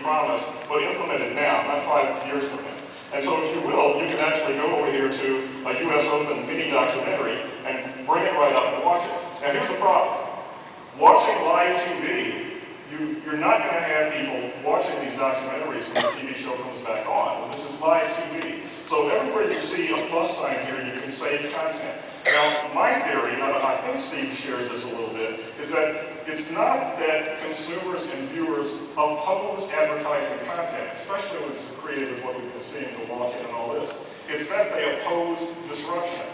promised, but implemented now, not 5 years from now. And so if you will, you can actually go over here to a US Open mini documentary and bring it right up and watch it. Now here's the problem. Watching live TV, you're not going to have people watching these documentaries when the TV show comes back on. Well, this is live TV. So everywhere you see a plus sign here, you can save content. Now, my theory, and I think Steve shares this a little bit, is that it's not that consumers and viewers oppose advertising content, especially when it's created with what we've been seeing, the walk-in and all this. It's that they oppose disruption.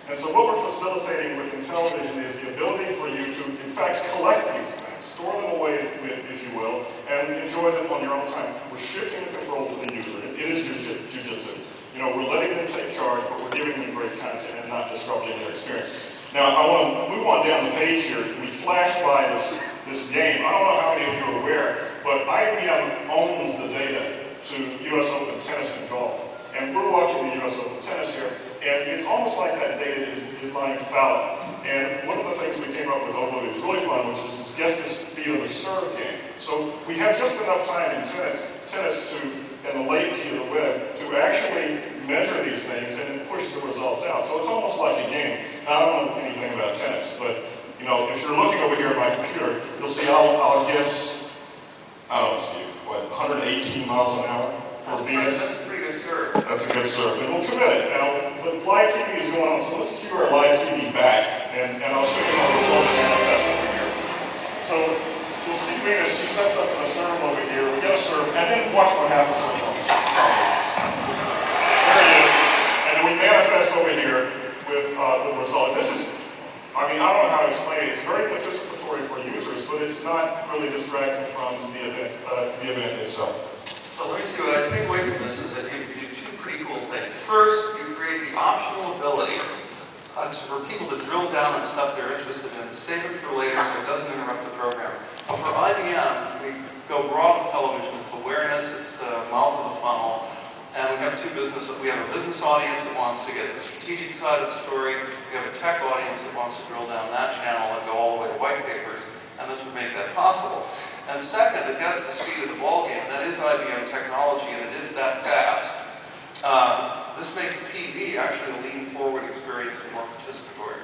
And so what we're facilitating with Intelevision is the ability for you to, in fact, collect these things, store them away, if you will, and enjoy them on your own time. We're shifting the control to the user. It is jujitsu. You know, we're letting them take charge, but we're giving them great content and not disrupting their experience. Now, I want to move on down the page here. We flashed by this game. I don't know how many of you are aware, but IBM owns the data to US Open tennis and golf. And we're watching the US Open tennis here, and it's almost like that data is lying fallow. And one of the things we came up with, although it was really fun, which is this guess the speed of the serve game. So we have just enough time in tennis and the latency of the web to actually measure these things and then push the results out. So it's almost like a game. Now, I don't know anything about tennis, but you know, if you're looking over here at my computer, you'll see I'll guess, I don't know, Steve, what, 118 miles an hour for Venus? That's a pretty good serve. That's a good serve. And we'll commit it. Now, the live TV is going on, so let's cue our live TV back, and I'll show you how the results manifest over here. So you'll see Venus, she sets up in the serve over here, we get a serve, and then watch what happens with the there it is. And then we manifest over here with the result. This is, I mean, I don't know how to explain it. It's very participatory for users, but it's not really distracting from the event itself. So let me see, what I take away from this is that you do two pretty cool things. First, you create the optional ability for people to drill down on stuff they're interested in, save it for later so it doesn't interrupt the program. But for IBM, we go broad with television. It's awareness, it's the mouth of the funnel. And we have we have a business audience that wants to get the strategic side of the story. We have a tech audience that wants to drill down that channel and go all the way to white papers. And this would make that possible. And second, it gets the speed of the ballgame. That is IBM technology, and it is that fast. This makes TV actually a lean-forward experience and more participatory.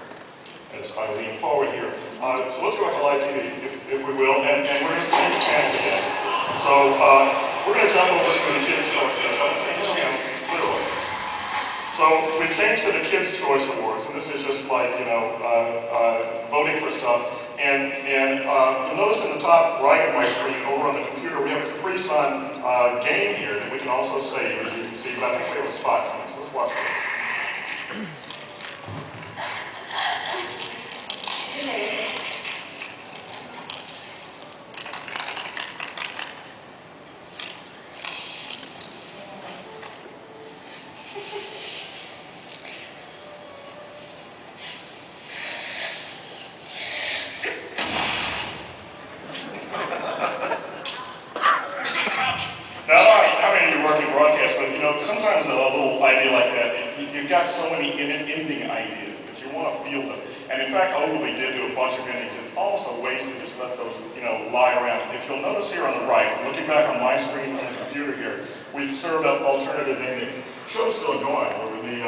As I lean forward here. So let's go back to live TV, if we will, and we're going to change channels again. So we're going to jump over to the Kids' Choice. So I'm going to change channels, literally. So we've changed to the Kids' Choice Awards, and this is just like, you know, voting for stuff. And you'll notice in the top right of my screen, over on the computer, we have a Capri Sun game here that we can also save, as you can see, but I think we have a spot coming, so let's watch this. Sometimes a little idea like that, you've got so many ending ideas that you want to field them. And in fact, Ogivily did do a bunch of endings. It's almost a waste to just let those, you know, lie around. If you'll notice here on the right, looking back on my screen on the computer here, we've served up alternative endings. The show's still going over the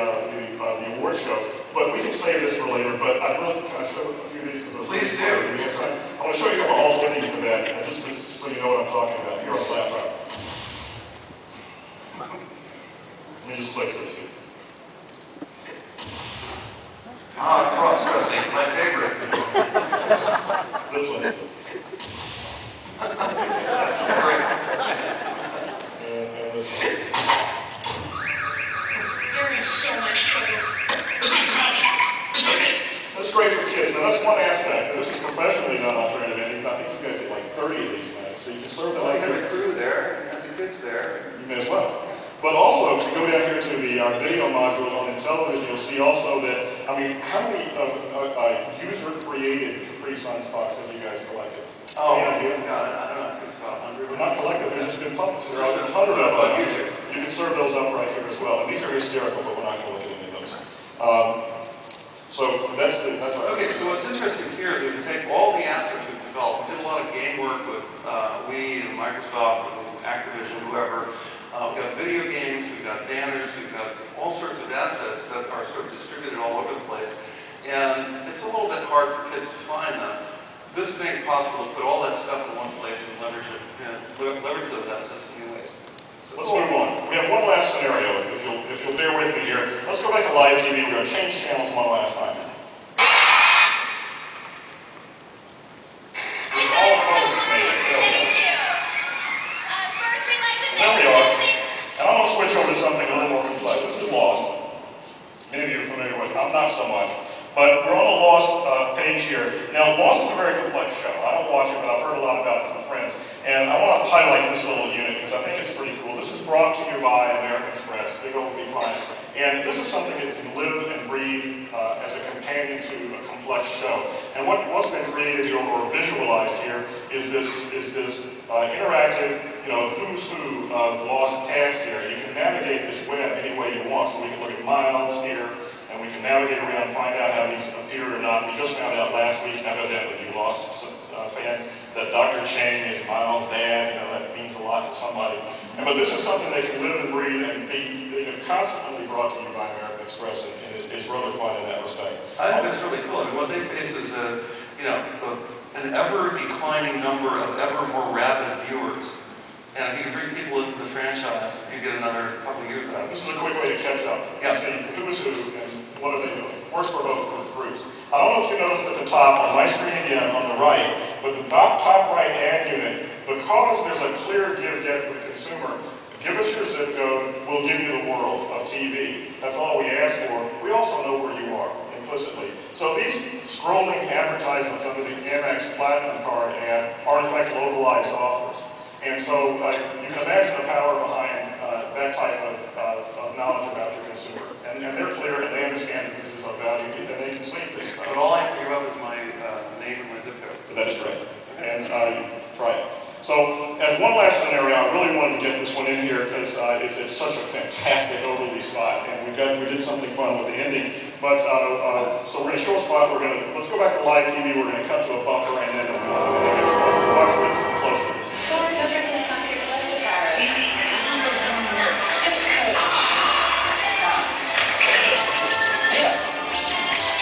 award show, but we can save this for later. But I'd really kind of show a few of these. Please do. I want to show you a couple alt endings to that, just so you know what I'm talking about. Here on the laptop. Let me just play through a few. Ah, cross-dressing, my favorite. This one. That's great. And this one. You're in so much trouble. That's great for kids. Now that's one aspect. This is professionally done alternative endings. I think you guys did like 30 of these things. So you can serve them. Well, you have the crew there, you have the kids there. You may as well. But also, if you go down here to the video module on Intelevision, you'll see also that, I mean, how many user-created Capri Sun stocks have you guys collected? Oh, God, I don't know, I think it's about 100. They're not collected, they've just been published. There are 100 of them on YouTube. You can serve those up right here as well. And these are hysterical, but we're not going to look at any of those. So that's okay, so what's interesting here is we can take all the assets we've developed. We did a lot of game work with Wii and Microsoft and Activision, whoever. We've got video games, we've got banners, we've got all sorts of assets that are sort of distributed all over the place. And it's a little bit hard for kids to find them. This makes it possible to put all that stuff in one place and leverage it, leverage those assets in new ways. So let's move on. We have one last scenario, if you'll bear with me here. Let's go back to live TV. We're going to change channels one last time. All focused made it. There we are. And I'm going to switch over to something a little more complex. This is Lost. Many of you are familiar with it. I'm not so much. But we're on the Lost page here. Now, Lost is a very complex show. I don't watch it, but I've heard a lot about it from friends. And I want to highlight this little unit because I think it's pretty cool. This is brought to you by American Express, big old big client. And this is something that can live and breathe as a companion to a complex show. And what's been created here or visualized here is this interactive, who's who of Lost cast here. You can navigate this web any way you want. So we can look at Miles here. And we can navigate around, find out how these appear or not. We just found out last week, evidently you Lost fans, that Dr. Chang is Miles' dad. That means a lot to somebody. But this is something they can live and breathe and be constantly brought to you by American Express, and it's rather fun in that respect. I think that's really cool. I mean, what they face is an ever-declining number of ever more rabid viewers. And if you can bring people into the franchise, you get another couple of years out of it. This is a quick way to catch up. Yeah. See who is who and what are they doing. Works for both groups. I don't know if you noticed at the top, on my screen again, on the right, but the top right ad unit, because there's a clear give-get for the consumer, give us your zip code, we'll give you the world of TV. That's all we ask for. We also know where you are, implicitly. So these scrolling advertisements under the Amex Platinum card ad are in fact localized offers. And so you can imagine the power behind that type of knowledge about your consumer. And they're clear and they understand that this is of value and they can sync this stuff. But all I figure out is my name and my zip code. That is correct. And try it. So as one last scenario, I really wanted to get this one in here because it's such a fantastic overly spot. And we did something fun with the ending. But so we're going to show a spot. Let's go back to live TV. We're going to cut to a bumper and then we'll go to the next spot. So watch this closely. Sorry, no Christmas concerts left to Paris. Just coach.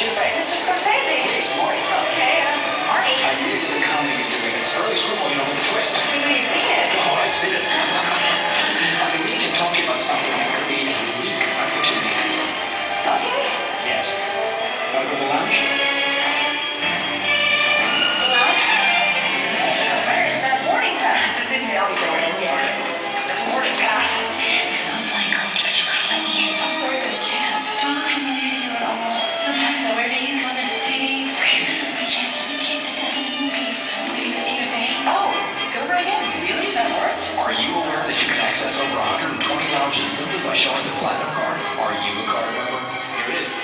Tina Fey. Mr. Scorsese. It's Marty. Okay, Marty. I knew the comedy you're doing. It's early scribble, with the twist. I know you've seen it. Oh, I've seen it. We need to talk about something that could be a unique opportunity for you. Okay. Yes. Want to go to the lounge? The lounge? Where is that boarding pass? It's in here. I'll be going. Yeah. There's a boarding pass. It's an on-flight coach, but you gotta let me in. I'm sorry, but I can't. Do I look familiar to you at all? Sometimes I wear these on the TV. Please, this is my chance to be kicked to death in a movie. My name is Tina Fey. Oh, go right in. Really? That worked? Are you aware that you can access over 120 lounges simply by showing the Platinum card? Are you a card member? Here it is.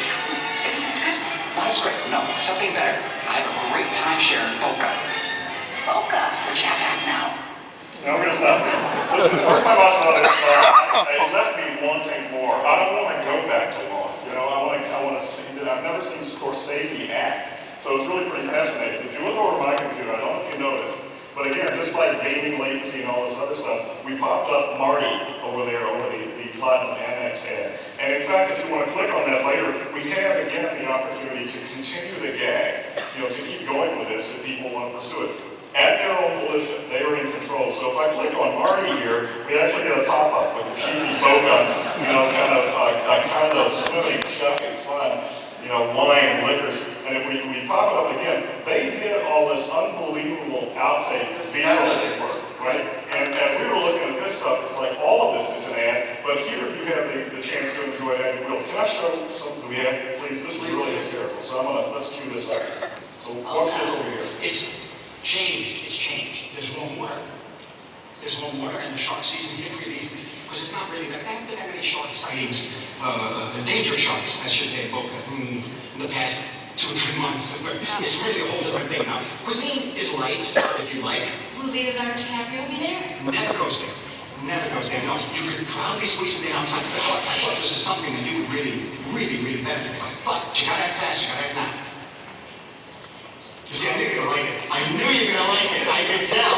Is this a script? Not a script, no. Something better. I have a great timeshare in Boca. Boca. Would you have that now? Now we're going to stop there. Listen, the first time I saw this, it left me wanting more. I don't want to go back to Lost. I want to see that. I've never seen Scorsese act. So it's really pretty fascinating. If you look over my computer, I don't know if you noticed, but again, just like gaming latency and all this other stuff, we popped up Marty over there over the Platinum Amex ad. And in fact, if you want to click on that later, we have again the opportunity to continue the gag, to keep going with this if people want to pursue it. At their own volition, they are in control. So if I click on Marty here, we actually get a pop-up with the cheesy Boca, kind of swimming, chucking fun, wine and liquors. And if we pop it up again, they did all this unbelievable outtake via work, right? And as we were looking at this stuff, it's like all of this is an ad, but here you have the chance to enjoy it at your will. Can I show something we have, please? This is really hysterical. So let's cue this up. So watch this over here. It's changed. It's changed. There's more water. There's more water, and the shark season here for these, because it's not really, there haven't been that many shark sightings, dangerous sharks, I should say, in Boca, in the past 2 or 3 months. But it's really a whole different thing now. Cuisine is light, if you like. Will Leonardo DiCaprio be there? Never goes there. Never goes there. No, you could probably squeeze it in on top. I thought this is something that you would really benefit from. But you gotta act fast, you gotta act now. You see, I knew you were gonna like it. I knew you were gonna like it. I could tell.